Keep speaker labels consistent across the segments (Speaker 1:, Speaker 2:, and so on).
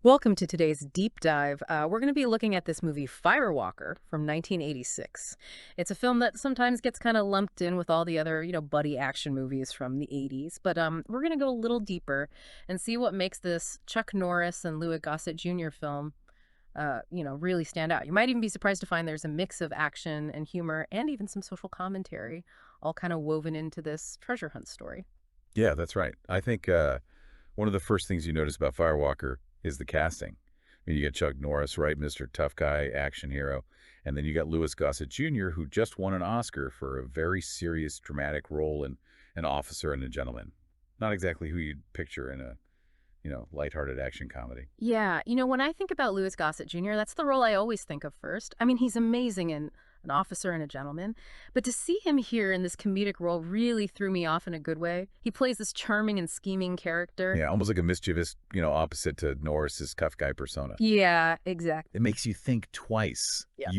Speaker 1: Welcome to today's deep dive. We're going to be looking at this movie Firewalker from 1986. It's a film that sometimes gets kind of lumped in with all the other, buddy action movies from the 80s. But we're going to go a little deeper and see what makes this Chuck Norris and Louis Gossett Jr. film, really stand out. You might even be surprised to find there's a mix of action and humor and even some social commentary, all kind of woven into this treasure hunt story.
Speaker 2: Yeah, that's right. I think one of the first things you notice about Firewalker is the casting. I mean, you got Chuck Norris, right, Mr. Tough Guy, action hero, and then you got Louis Gossett Jr., who just won an Oscar for a very serious, dramatic role in An Officer and a Gentleman. Not exactly who you'd picture in a, lighthearted action comedy.
Speaker 1: Yeah, when I think about Louis Gossett Jr., that's the role I always think of first. I mean, he's amazing in An Officer and a Gentleman, but to see him here in this comedic role really threw me off in a good way. He plays this charming and scheming character.
Speaker 2: Yeah, almost like a mischievous, opposite to Norris's tough guy persona.
Speaker 1: Yeah, exactly.
Speaker 2: It makes you think twice,
Speaker 1: Yeah.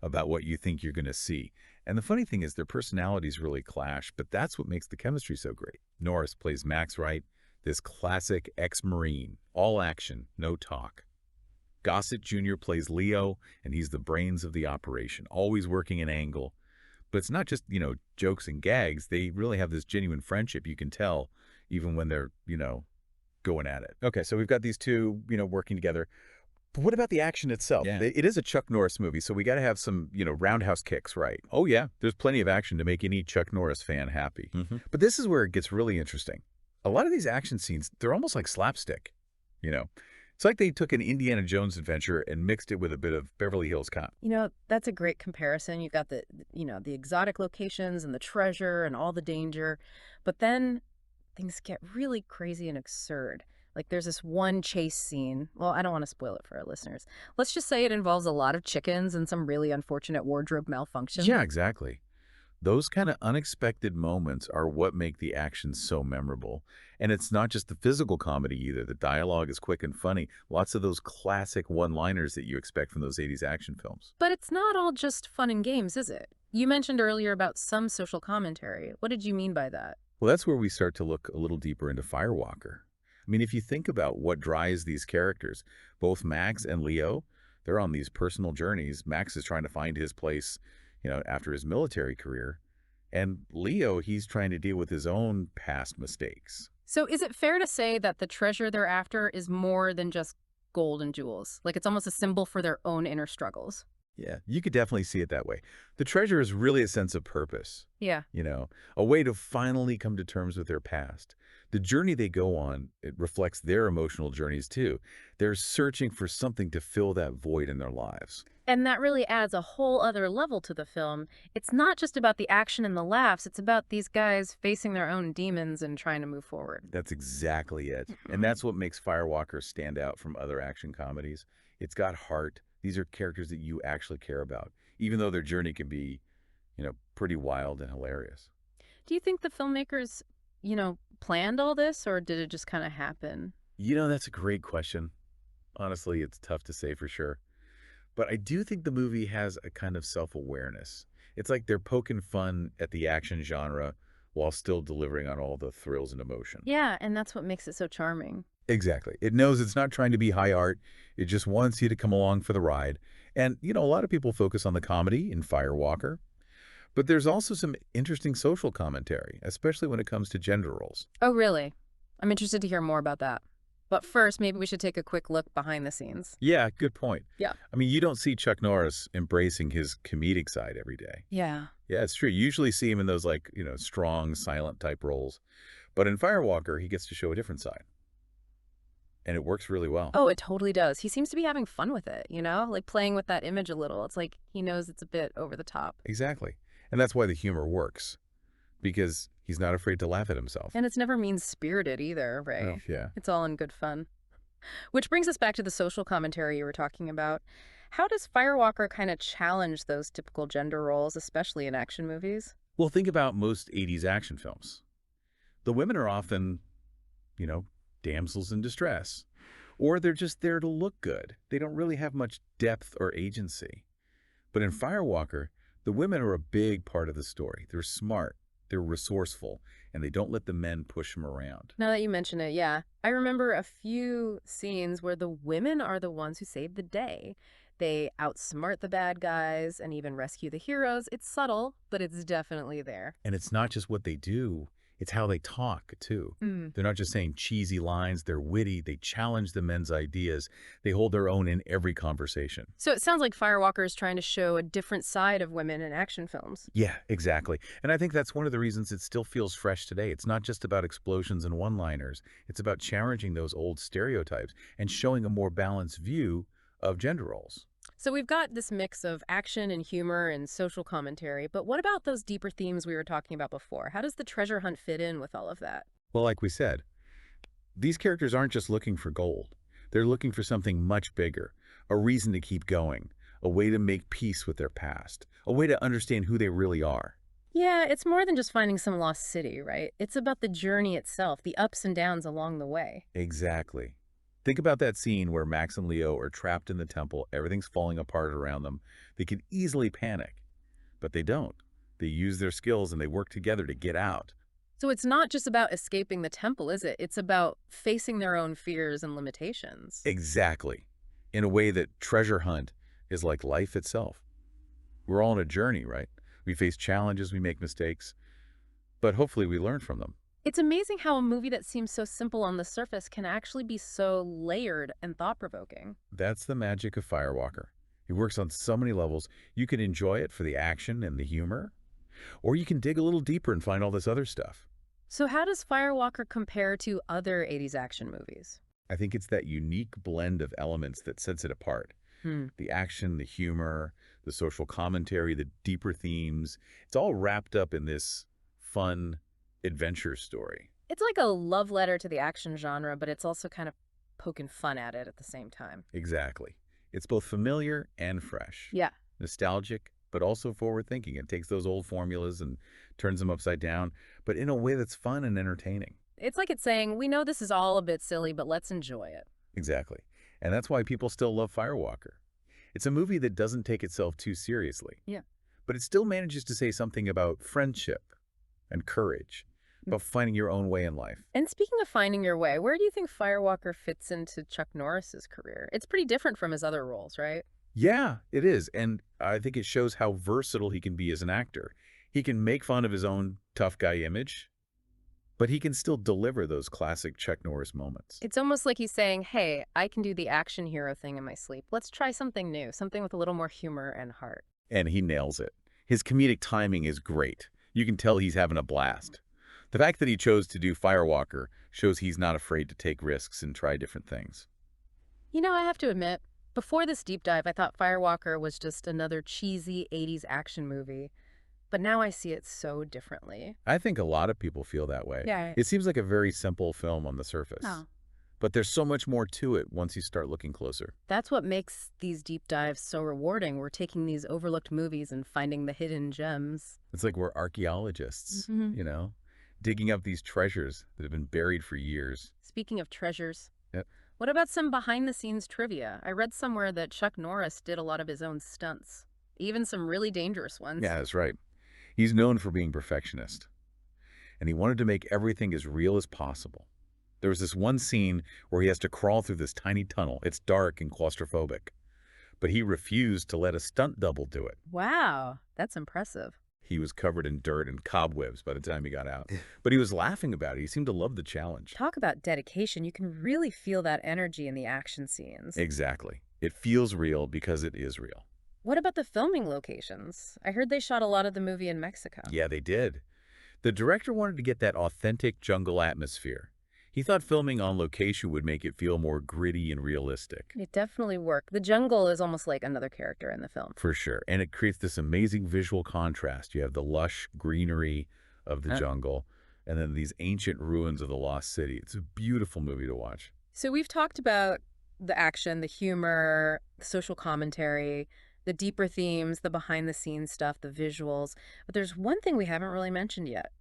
Speaker 2: about what you think you're going to see. And the funny thing is their personalities really clash, but that's what makes the chemistry so great. Norris plays Max Wright, this classic ex-Marine, all action, no talk. Gossett Jr. plays Leo, and he's the brains of the operation, always working an angle. But it's not just, jokes and gags. They really have this genuine friendship, you can tell, even when they're, going at it. Okay, so we've got these two, working together. But what about the action itself? Yeah. It is a Chuck Norris movie, so we got to have some, roundhouse kicks, right? Oh, yeah. There's plenty of action to make any Chuck Norris fan happy. But this is where it gets really interesting. A lot of these action scenes, they're almost like slapstick, It's like they took an Indiana Jones adventure and mixed it with a bit of Beverly Hills Cop.
Speaker 1: That's a great comparison. You've got the exotic locations and the treasure and all the danger, but then things get really crazy and absurd. Like there's this one chase scene. Well, I don't want to spoil it for our listeners. Let's just say it involves a lot of chickens and some really unfortunate wardrobe malfunction.
Speaker 2: Yeah, exactly. Those kind of unexpected moments are what make the action so memorable. And it's not just the physical comedy either. The dialogue is quick and funny. Lots of those classic one-liners that you expect from those 80s action films.
Speaker 1: But it's not all just fun and games, is it? You mentioned earlier about some social commentary. What did you mean by that?
Speaker 2: Well, that's where we start to look a little deeper into Firewalker. I mean, if you think about what drives these characters, both Max and Leo, they're on these personal journeys. Max is trying to find his place, after his military career. And Leo, he's trying to deal with his own past mistakes.
Speaker 1: So is it fair to say that the treasure they're after is more than just gold and jewels? Like it's almost a symbol for their own inner struggles?
Speaker 2: Yeah, you could definitely see it that way. The treasure is really a sense of purpose,
Speaker 1: Yeah.
Speaker 2: a way to finally come to terms with their past. The journey they go on, it reflects their emotional journeys too. They're searching for something to fill that void in their lives.
Speaker 1: And that really adds a whole other level to the film. It's not just about the action and the laughs, it's about these guys facing their own demons and trying to move forward.
Speaker 2: That's exactly it. And that's what makes Firewalker stand out from other action comedies. It's got heart. These are characters that you actually care about, even though their journey can be, pretty wild and hilarious.
Speaker 1: Do you think the filmmakers, planned all this or did it just kind of happen?
Speaker 2: That's a great question. Honestly, it's tough to say for sure. But I do think the movie has a kind of self-awareness. It's like they're poking fun at the action genre while still delivering on all the thrills and emotion.
Speaker 1: Yeah, and that's what makes it so charming.
Speaker 2: Exactly. It knows it's not trying to be high art. It just wants you to come along for the ride. And, a lot of people focus on the comedy in Firewalker. But there's also some interesting social commentary, especially when it comes to gender roles.
Speaker 1: Oh, really? I'm interested to hear more about that. But first, maybe we should take a quick look behind the scenes.
Speaker 2: Yeah, good point.
Speaker 1: Yeah.
Speaker 2: I mean, you don't see Chuck Norris embracing his comedic side every day.
Speaker 1: Yeah.
Speaker 2: Yeah, it's true. You usually see him in those, strong, silent type roles. But in Firewalker, he gets to show a different side. And it works really well.
Speaker 1: Oh, it totally does. He seems to be having fun with it, like playing with that image a little. It's like he knows it's a bit over the top.
Speaker 2: Exactly. And that's why the humor works. Because he's not afraid to laugh at himself.
Speaker 1: And it's never mean-spirited either, right?
Speaker 2: Oh, yeah.
Speaker 1: It's all in good fun. Which brings us back to the social commentary you were talking about. How does Firewalker kind of challenge those typical gender roles, especially in action movies?
Speaker 2: Well, think about most 80s action films. The women are often, damsels in distress. Or they're just there to look good. They don't really have much depth or agency. But in Firewalker, the women are a big part of the story. They're smart, They're resourceful, and they don't let the men push them around.
Speaker 1: Now that you mention it, yeah. I remember a few scenes where the women are the ones who save the day. They outsmart the bad guys and even rescue the heroes. It's subtle, but it's definitely there.
Speaker 2: And it's not just what they do, it's how they talk, too.
Speaker 1: Mm.
Speaker 2: They're not just saying cheesy lines, they're witty, they challenge the men's ideas, they hold their own in every conversation.
Speaker 1: So it sounds like Firewalker is trying to show a different side of women in action films.
Speaker 2: Yeah, exactly. And I think that's one of the reasons it still feels fresh today. It's not just about explosions and one-liners. It's about challenging those old stereotypes and showing a more balanced view of gender roles.
Speaker 1: So we've got this mix of action and humor and social commentary, but what about those deeper themes we were talking about before? How does the treasure hunt fit in with all of that?
Speaker 2: Well, like we said, these characters aren't just looking for gold. They're looking for something much bigger, a reason to keep going, a way to make peace with their past, a way to understand who they really are.
Speaker 1: Yeah, it's more than just finding some lost city, right? It's about the journey itself, the ups and downs along the way.
Speaker 2: Exactly. Think about that scene where Max and Leo are trapped in the temple, everything's falling apart around them. They could easily panic, but they don't. They use their skills and they work together to get out.
Speaker 1: So it's not just about escaping the temple, is it? It's about facing their own fears and limitations.
Speaker 2: Exactly. In a way that treasure hunt is like life itself. We're all on a journey, right? We face challenges, we make mistakes, but hopefully we learn from them.
Speaker 1: It's amazing how a movie that seems so simple on the surface can actually be so layered and thought-provoking.
Speaker 2: That's the magic of Firewalker. It works on so many levels. You can enjoy it for the action and the humor, or you can dig a little deeper and find all this other stuff.
Speaker 1: So how does Firewalker compare to other 80s action movies?
Speaker 2: I think it's that unique blend of elements that sets it apart.
Speaker 1: Hmm.
Speaker 2: The action, the humor, the social commentary, the deeper themes. It's all wrapped up in this fun adventure story.
Speaker 1: It's like a love letter to the action genre, but it's also kind of poking fun at it at the same time.
Speaker 2: Exactly. It's both familiar and fresh.
Speaker 1: Yeah.
Speaker 2: Nostalgic, but also forward-thinking. It takes those old formulas and turns them upside down, but in a way that's fun and entertaining.
Speaker 1: It's like it's saying, we know this is all a bit silly, but let's enjoy it.
Speaker 2: Exactly. And that's why people still love Firewalker. It's a movie that doesn't take itself too seriously.
Speaker 1: Yeah.
Speaker 2: But it still manages to say something about friendship and courage, about finding your own way in life.
Speaker 1: And speaking of finding your way, where do you think Firewalker fits into Chuck Norris's career? It's pretty different from his other roles, right?
Speaker 2: Yeah, it is. And I think it shows how versatile he can be as an actor. He can make fun of his own tough guy image, but he can still deliver those classic Chuck Norris moments.
Speaker 1: It's almost like he's saying, hey, I can do the action hero thing in my sleep. Let's try something new, something with a little more humor and heart.
Speaker 2: And he nails it. His comedic timing is great. You can tell he's having a blast. The fact that he chose to do Firewalker shows he's not afraid to take risks and try different things.
Speaker 1: You know, I have to admit, before this deep dive, I thought Firewalker was just another cheesy 80s action movie. But now I see it so differently.
Speaker 2: I think a lot of people feel that way.
Speaker 1: Yeah.
Speaker 2: It seems like a very simple film on the surface.
Speaker 1: Oh.
Speaker 2: But there's so much more to it once you start looking closer.
Speaker 1: That's what makes these deep dives so rewarding. We're taking these overlooked movies and finding the hidden gems.
Speaker 2: It's like we're archaeologists,
Speaker 1: Mm-hmm.
Speaker 2: digging up these treasures that have been buried for years.
Speaker 1: Speaking of treasures,
Speaker 2: Yep.
Speaker 1: what about some behind-the-scenes trivia? I read somewhere that Chuck Norris did a lot of his own stunts, even some really dangerous ones.
Speaker 2: Yeah, that's right. He's known for being perfectionist, and he wanted to make everything as real as possible. There was this one scene where he has to crawl through this tiny tunnel. It's dark and claustrophobic, but he refused to let a stunt double do it.
Speaker 1: Wow, that's impressive.
Speaker 2: He was covered in dirt and cobwebs by the time he got out, but he was laughing about it. He seemed to love the challenge.
Speaker 1: Talk about dedication. You can really feel that energy in the action scenes.
Speaker 2: Exactly. It feels real because it is real.
Speaker 1: What about the filming locations? I heard they shot a lot of the movie in Mexico.
Speaker 2: Yeah, they did. The director wanted to get that authentic jungle atmosphere. He thought filming on location would make it feel more gritty and realistic.
Speaker 1: It definitely worked. The jungle is almost like another character in the film.
Speaker 2: For sure. And it creates this amazing visual contrast. You have the lush greenery of the jungle and then these ancient ruins of the lost city. It's a beautiful movie to watch.
Speaker 1: So we've talked about the action, the humor, the social commentary, the deeper themes, the behind-the-scenes stuff, the visuals. But there's one thing we haven't really mentioned yet.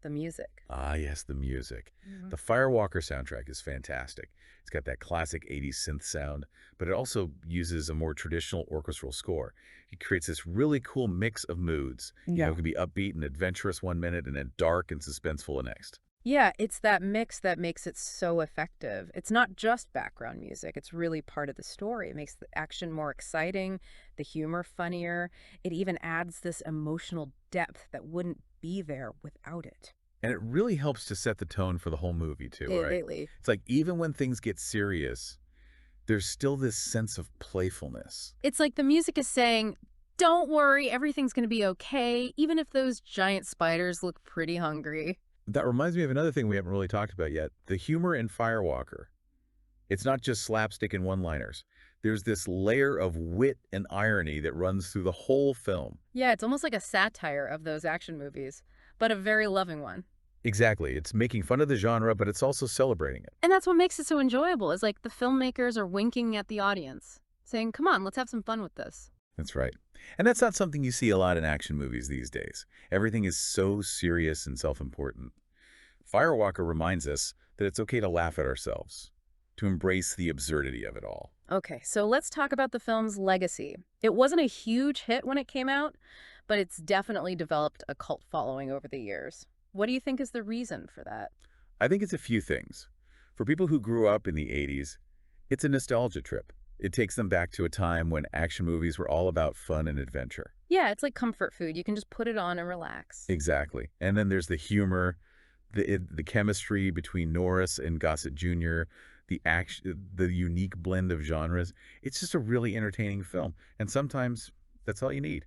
Speaker 1: The music.
Speaker 2: Ah, yes, the music.
Speaker 1: Mhm.
Speaker 2: The Firewalker soundtrack is fantastic. It's got that classic 80s synth sound, but it also uses a more traditional orchestral score. It creates this really cool mix of moods. It
Speaker 1: Yeah.
Speaker 2: can be upbeat and adventurous one minute and then dark and suspenseful the next.
Speaker 1: Yeah, it's that mix that makes it so effective. It's not just background music, it's really part of the story. It makes the action more exciting, the humor funnier. It even adds this emotional depth that wouldn't be there without it.
Speaker 2: And it really helps to set the tone for the whole movie too, right?
Speaker 1: Lately.
Speaker 2: It's like even when things get serious, there's still this sense of playfulness.
Speaker 1: It's like the music is saying, don't worry, everything's going to be okay, even if those giant spiders look pretty hungry.
Speaker 2: That reminds me of another thing we haven't really talked about yet, the humor in Firewalker. It's not just slapstick and one-liners. There's this layer of wit and irony that runs through the whole film.
Speaker 1: Yeah, it's almost like a satire of those action movies, but a very loving one.
Speaker 2: Exactly. It's making fun of the genre, but it's also celebrating it.
Speaker 1: And that's what makes it so enjoyable, is like the filmmakers are winking at the audience, saying, come on, let's have some fun with this.
Speaker 2: That's right. And that's not something you see a lot in action movies these days. Everything is so serious and self-important. Firewalker reminds us that it's okay to laugh at ourselves, to embrace the absurdity of it all.
Speaker 1: Okay, so let's talk about the film's legacy. It wasn't a huge hit when it came out, but it's definitely developed a cult following over the years. What do you think is the reason for that?
Speaker 2: I think it's a few things. For people who grew up in the 80s, it's a nostalgia trip. It takes them back to a time when action movies were all about fun and adventure.
Speaker 1: Yeah, it's like comfort food. You can just put it on and relax.
Speaker 2: Exactly. And then there's the humor, the chemistry between Norris and Gossett Jr., the unique blend of genres. It's just a really entertaining film. And sometimes that's all you need.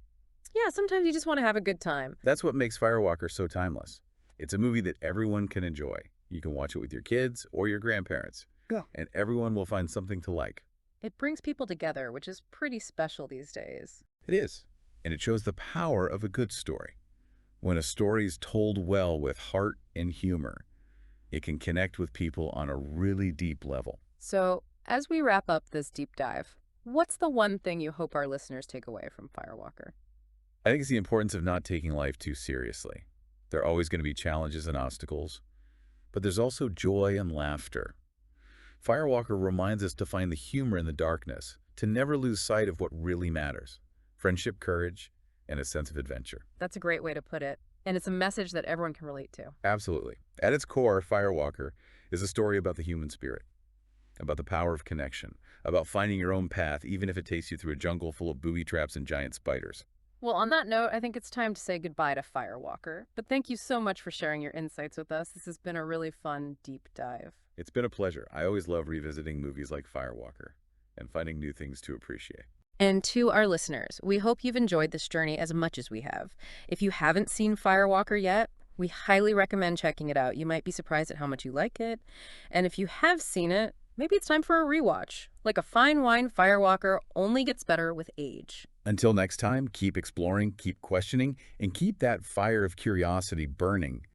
Speaker 1: Yeah, sometimes you just want to have a good time.
Speaker 2: That's what makes Firewalker so timeless. It's a movie that everyone can enjoy. You can watch it with your kids or your grandparents.
Speaker 1: Yeah.
Speaker 2: And everyone will find something to like.
Speaker 1: It brings people together, which is pretty special these days.
Speaker 2: It is. And it shows the power of a good story. When a story is told well with heart and humor, it can connect with people on a really deep level.
Speaker 1: So, as we wrap up this deep dive, what's the one thing you hope our listeners take away from Firewalker?
Speaker 2: I think it's the importance of not taking life too seriously. There are always going to be challenges and obstacles, but there's also joy and laughter. Firewalker reminds us to find the humor in the darkness, to never lose sight of what really matters: friendship, courage, and a sense of adventure.
Speaker 1: That's a great way to put it. And it's a message that everyone can relate to.
Speaker 2: Absolutely. At its core, Firewalker is a story about the human spirit, about the power of connection, about finding your own path, even if it takes you through a jungle full of booby traps and giant spiders.
Speaker 1: Well, on that note, I think it's time to say goodbye to Firewalker. But thank you so much for sharing your insights with us. This has been a really fun deep dive.
Speaker 2: It's been a pleasure. I always love revisiting movies like Firewalker and finding new things to appreciate.
Speaker 1: And to our listeners, we hope you've enjoyed this journey as much as we have. If you haven't seen Firewalker yet, we highly recommend checking it out. You might be surprised at how much you like it. And if you have seen it, maybe it's time for a rewatch. Like a fine wine, Firewalker only gets better with age.
Speaker 2: Until next time, keep exploring, keep questioning, and keep that fire of curiosity burning